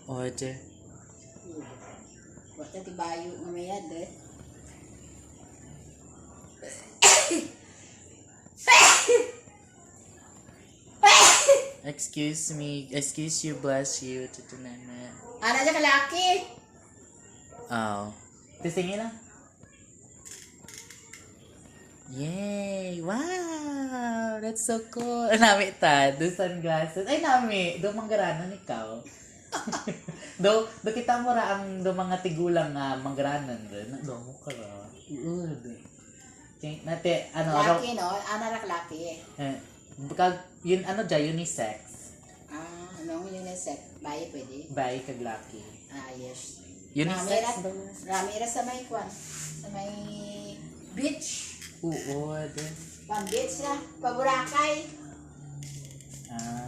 Oje. Basta tibayo nga mayad eh. Excuse me. Excuse you, bless you. Tutunana. Ana dyan kalaki. Oh. Tisingin lang. Yay! Wow! That's so cool. Nami ta, do sunglasses. Ay, nami! Do manggaranan ikaw. do kita mo ra ang do mga tigulang nga manggaranan rin. Do mo ka ra. Nate, ano, Laki no? Ana rak laki eh. yun ano dyan, unisex. Anong unisex? Bayi pwede? Bayi kag laki. Yes. Unisex daw. Ramira sa may kwan. Sa may beach. Oo, din. Pang beach na. Paburakay. Ah.